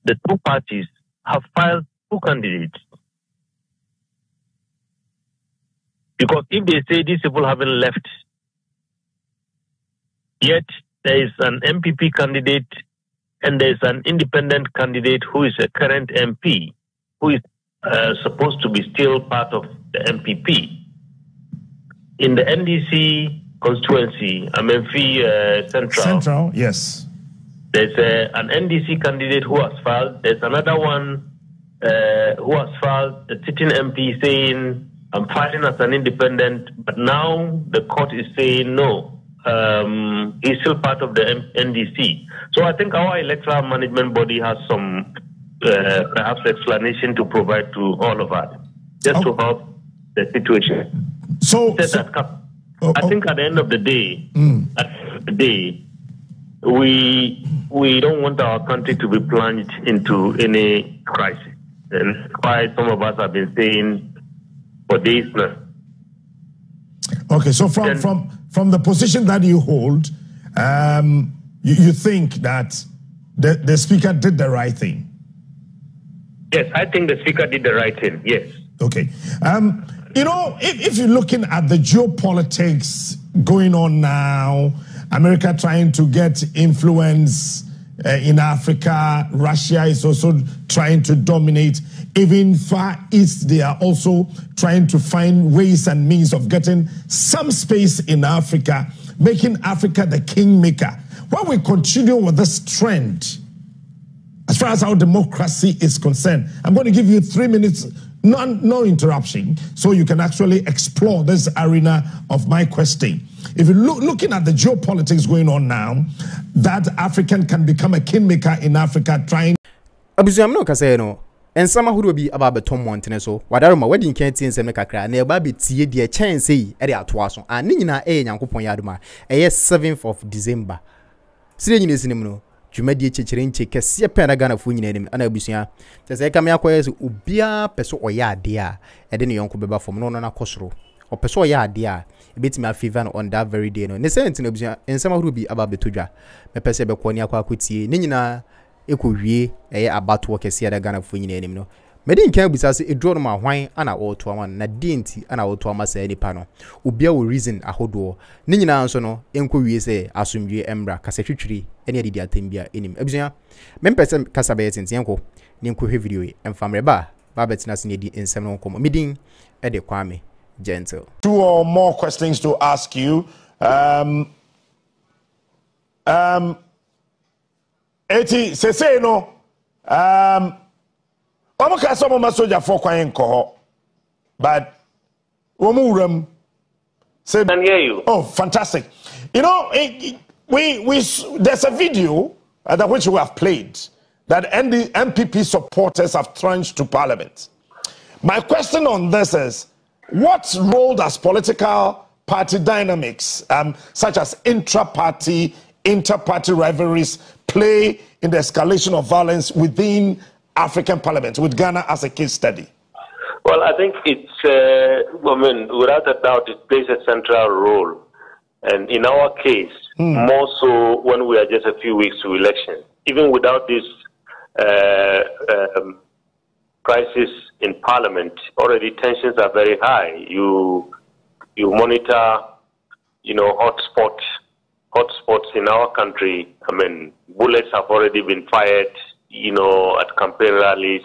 the two parties have filed two candidates. Because if they say these people haven't left, yet there is an MPP candidate and there is an independent candidate who is a current MP, who is supposed to be still part of the MPP. In the NDC constituency, Amenfi Central. Yes. There's an NDC candidate who has filed. There's another one who has filed, the sitting MP saying, I'm filing as an independent, but now the court is saying no. He's still part of the NDC. So I think our electoral management body has some perhaps explanation to provide to all of us, just to help the situation. I think at the end of the day, we don't want our country to be plunged into any crisis. And why some of us have been saying for days now. Okay, so from the position that you hold, you think that the speaker did the right thing? Yes, I think the speaker did the right thing, yes. Okay. You know, if you're looking at the geopolitics going on now, America trying to get influence in Africa, Russia is also trying to dominate. Even Far East, they are also trying to find ways and means of getting some space in Africa, making Africa the kingmaker. When we continue with this trend, as far as our democracy is concerned, I'm going to give you 3 minutes, no interruption, so you can actually explore this arena of my question. If you're looking at the geopolitics going on now, that African can become a kingmaker in Africa, trying... And some who will be about Tom Monteneso, whatever my wedding can't see in Semecacra, near Baby Tia, dear chance, at the Atwason, and Nina A. Yanko Yaduma, a 7th of December. Sitting in cinema, Jumedi Chicherin, Cassia Panagana Funin, and Abusia. There's a Kamiaquas, Ubia, Peso or Ya, dear, and then Yonko Beba from Nona Cosro, or Peso Ya, dear, a bit my fever on that very day. No, Nescent in Obsia, and some who be about Betuja, a Pesebe Quania Quaquiti, Nina. Ekuwie about work esi ada Ghana fu nyina enim no medin kan bisa se edro no ma hwan ana oto aman na denti ana oto amasa nipa no obia wo reason ahodo ne nyina nso no enkowie se asomdwe embra kasatwitwiri ene adidi atembia enim abusua mempese kasabe tenten ko ne nkohwe video e emfamre ba betina se ne di ensem no komo medin de Kwame Gentle. 2 or more questions to ask you. Eti say no omuka some ma soldier for kwan nko but womuram say can hear you. Oh, fantastic. You know, there's a video that which we have played that MPP supporters have trudged to parliament. My question on this is, what role does political party dynamics such as inter-party rivalries play in the escalation of violence within African parliament, with Ghana as a case study? Well, I think it's, without a doubt, it plays a central role. And in our case, more so when we are just a few weeks to election. Even without this crisis in parliament, already tensions are very high. You monitor, hotspots in our country. I mean, bullets have already been fired, at campaign rallies.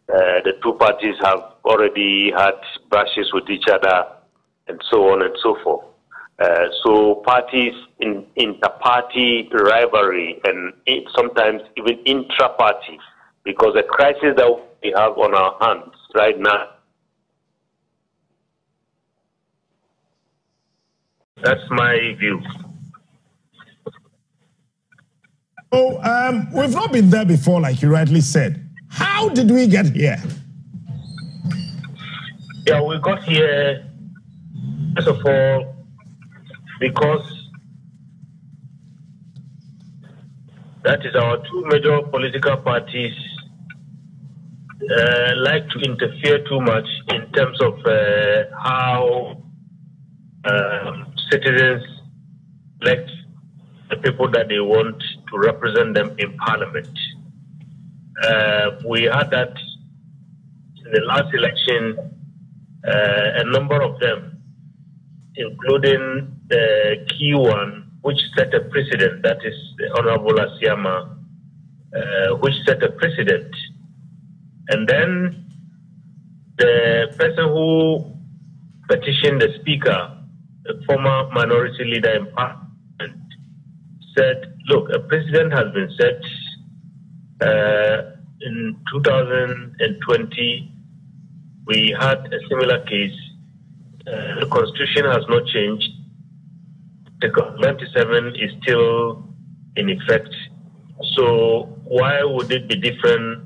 The two parties have already had brushes with each other, and so on and so forth. So parties in inter-party rivalry and sometimes even intra-party, because the crisis that we have on our hands right now. That's my view. Oh, we've not been there before, like you rightly said. How did we get here? Yeah, we got here, first of all, because that is our two major political parties like to interfere too much in terms of how citizens elect the people that they want to represent them in parliament. we had that in the last election, a number of them, including the key one, which set a precedent, that is the Honorable Asiama, which set a precedent. And then the person who petitioned the speaker, the former minority leader in parliament, said, look, a precedent has been set in 2020. We had a similar case. The constitution has not changed. The 97 is still in effect. So why would it be different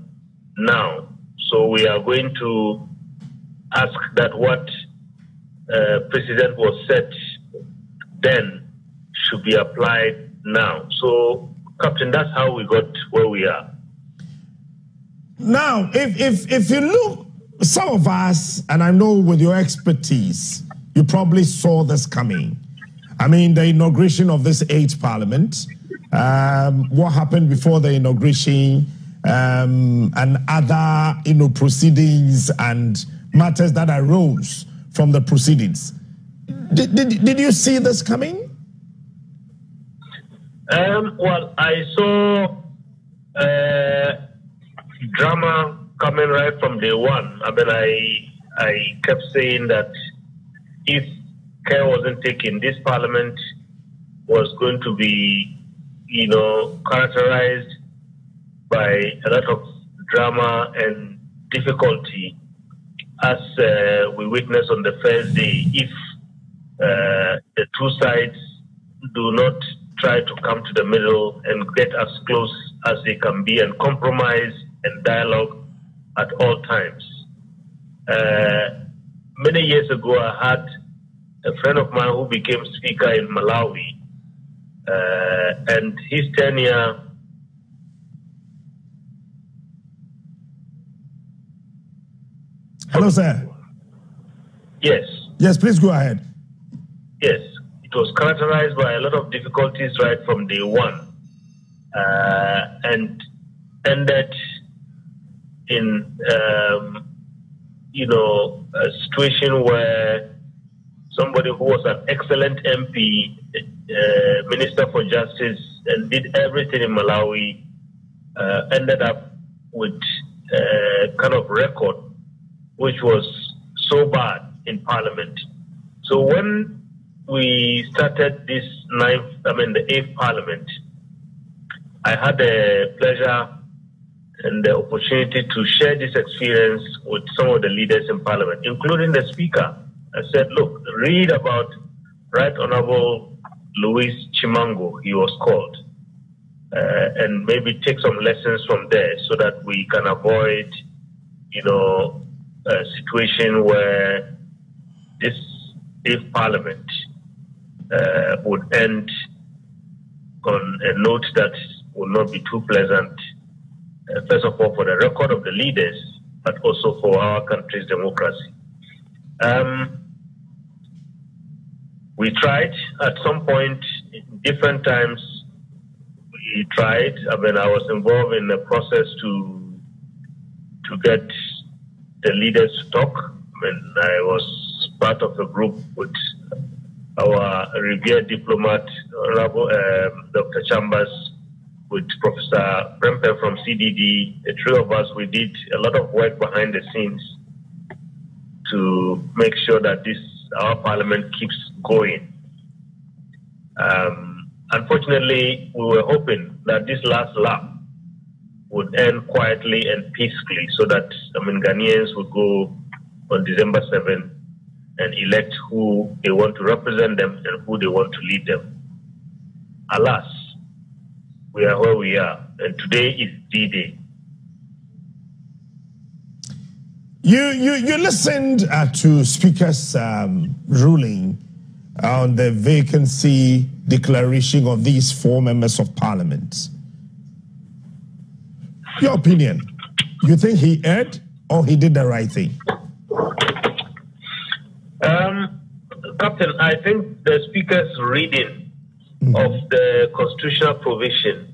now? So we are going to ask that what precedent was set then should be applied now. So, Captain, that's how we got where we are. Now, if you look, some of us, and I know with your expertise, you probably saw this coming. I mean, the inauguration of this 8th parliament, what happened before the inauguration, and other, proceedings and matters that arose from the proceedings. Did you see this coming? Well, I saw drama coming right from day one. I mean, I kept saying that if care wasn't taken, this parliament was going to be, characterized by a lot of drama and difficulty, as we witnessed on the first day, if the two sides do not try to come to the middle and get as close as they can be and compromise and dialogue at all times. Many years ago, I had a friend of mine who became speaker in Malawi, and his tenure Hello, sir. Yes. Yes, please go ahead. Yes. It was characterized by a lot of difficulties right from day one, and ended in, a situation where somebody who was an excellent MP, Minister for Justice, and did everything in Malawi, ended up with a kind of record which was so bad in Parliament. So when we started this the 8th Parliament, I had the pleasure and the opportunity to share this experience with some of the leaders in Parliament, including the Speaker. I said, look, read about Right Honorable Louis Chimango, he was called, and maybe take some lessons from there so that we can avoid, a situation where this 8th Parliament would end on a note that will not be too pleasant, first of all, for the record of the leaders, but also for our country's democracy. We tried at some point, in different times, we tried. I was involved in the process to get the leaders to talk. I was part of a group with our revered diplomat, Honorable Dr. Chambers, with Professor Prempe from CDD. The three of us, we did a lot of work behind the scenes to make sure that our parliament keeps going. Unfortunately, we were hoping that this last lap would end quietly and peacefully so that Ghanaians would go on December 7th and elect who they want to represent them and who they want to lead them. Alas, we are where we are, and today is D-Day. You listened to Speaker's ruling on the vacancy declaration of these 4 members of Parliament. Your opinion, you think he erred or he did the right thing? Captain, I think the Speaker's reading of the constitutional provision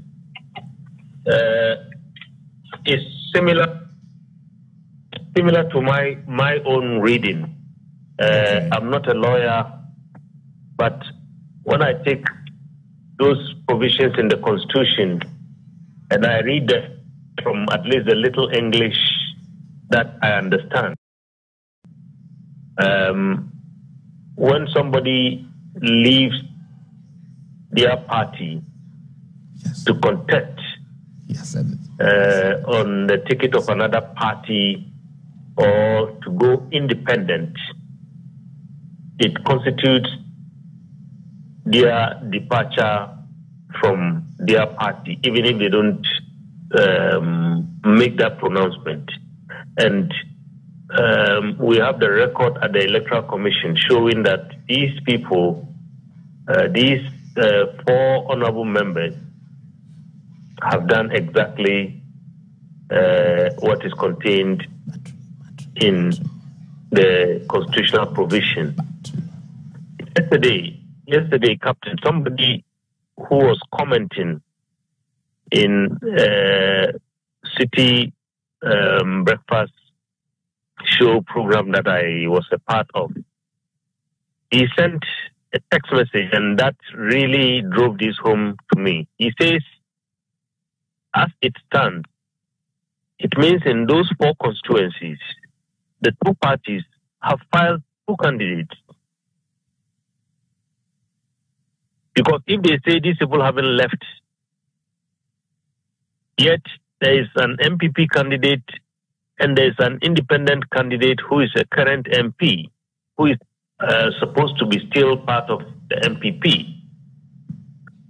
is similar to my own reading. I'm not a lawyer, but when I take those provisions in the Constitution and I read them from at least a little English that I understand, when somebody leaves their party to contest on the ticket of another party or to go independent, it constitutes their departure from their party, even if they don't make that pronouncement. And we have the record at the Electoral Commission showing that these people, these 4 honorable members, have done exactly what is contained in the constitutional provision. Yesterday, Captain, somebody who was commenting in City breakfast show program that I was a part of, he sent a text message, and that really drove this home to me. He says, as it stands, it means in those 4 constituencies, the 2 parties have filed 2 candidates. Because if they say these people haven't left, yet there is an MPP candidate and there is an independent candidate who is a current MP, who is supposed to be still part of the MPP.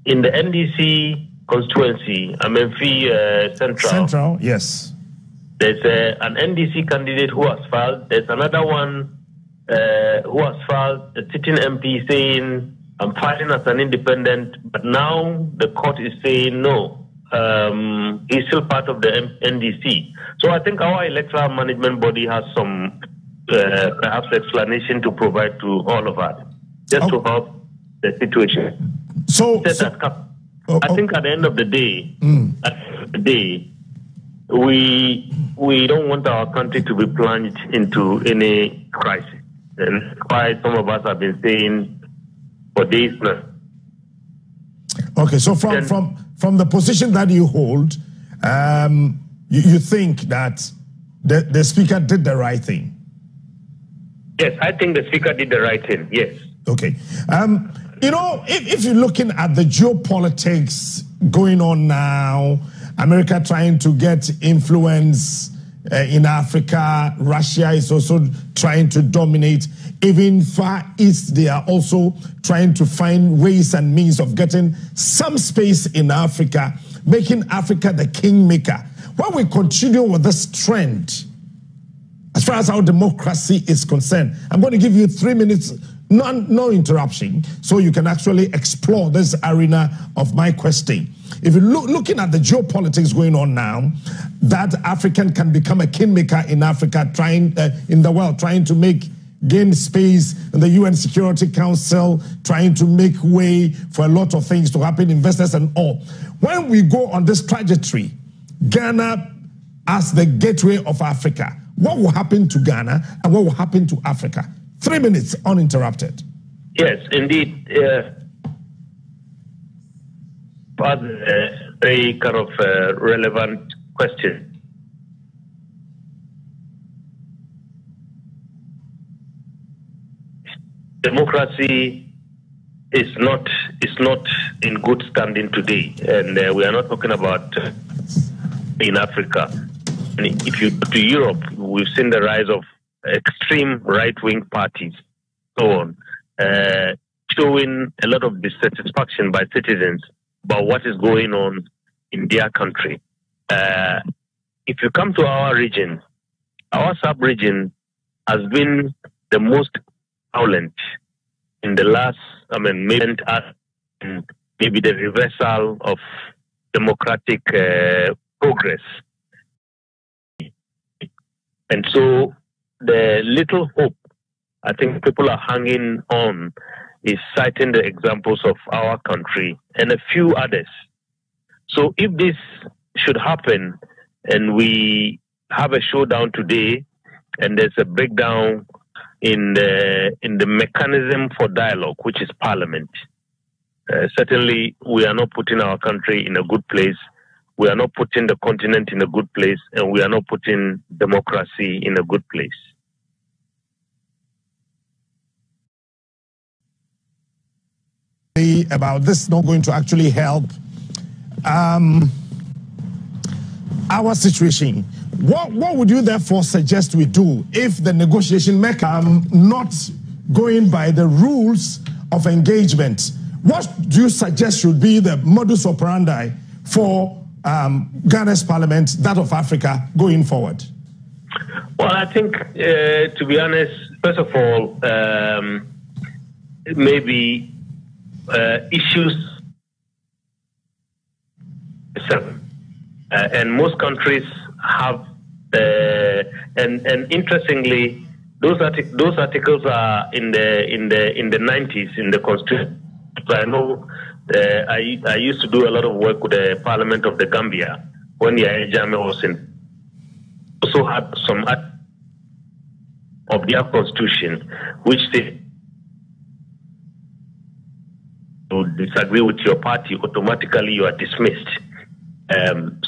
In the NDC constituency, Amenfi Central, yes. There's an NDC candidate who has filed. There's another one who has filed, a sitting MP saying, I'm filing as an independent, but now the court is saying no, he's still part of the NDC. So I think our electoral management body has some perhaps explanation to provide to all of us, just to help the situation. I think at the end of the day, we don't want our country to be plunged into any crisis. And why some of us have been saying for days now. Okay, so from the position that you hold, you think that the speaker did the right thing? Yes, I think the speaker did the right thing, yes. Okay. You know, if you're looking at the geopolitics going on now, America trying to get influence in Africa, Russia is also trying to dominate. Even Far East, they are also trying to find ways and means of getting some space in Africa, making Africa the kingmaker. When we continue with this trend, as far as our democracy is concerned, I'm going to give you 3 minutes, no interruption, so you can actually explore this arena of my question. If you're looking at the geopolitics going on now, that African can become a kingmaker in Africa, in the world, trying to gain space in the UN Security Council, trying to make way for a lot of things to happen, investors and all. When we go on this trajectory, Ghana as the gateway of Africa, what will happen to Ghana and what will happen to Africa? 3 minutes uninterrupted. Yes, indeed. But a very kind of relevant question. Democracy is not in good standing today, and we are not talking about in Africa. And if you go to Europe, we've seen the rise of extreme right-wing parties, so on, showing a lot of dissatisfaction by citizens about what is going on in their country. If you come to our region, our sub-region has been the most violent in the last, maybe the reversal of democratic progress. And so the little hope I think people are hanging on is citing the examples of our country and a few others. So if this should happen and we have a showdown today, and there's a breakdown in the mechanism for dialogue, which is Parliament. Certainly, we are not putting our country in a good place. We are not putting the continent in a good place, and we are not putting democracy in a good place. About this not going to actually help our situation. What would you therefore suggest we do if the negotiation mechanism not going by the rules of engagement? What do you suggest should be the modus operandi for Ghana's parliament, that of Africa, going forward? Well, I think, to be honest, first of all, maybe issues and most countries have, and interestingly, those articles are in the 90s in the Constitution. I know I used to do a lot of work with the Parliament of the Gambia when Yahya Jammeh was in. Also had some of their constitution which say to disagree with your party, automatically you are dismissed.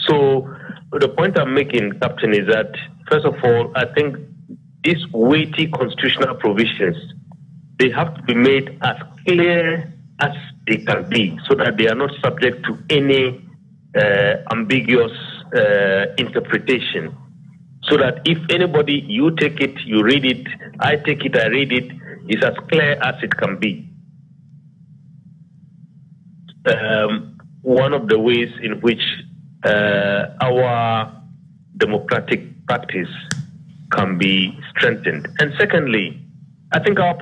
So the point I'm making, Captain, is that first of all, I think these weighty constitutional provisions, they have to be made as clear as they can be, so that they are not subject to any ambiguous interpretation. So that if anybody, you take it, you read it, I take it, I read it, it's as clear as it can be. One of the ways in which our democratic practice can be strengthened. And secondly, I think our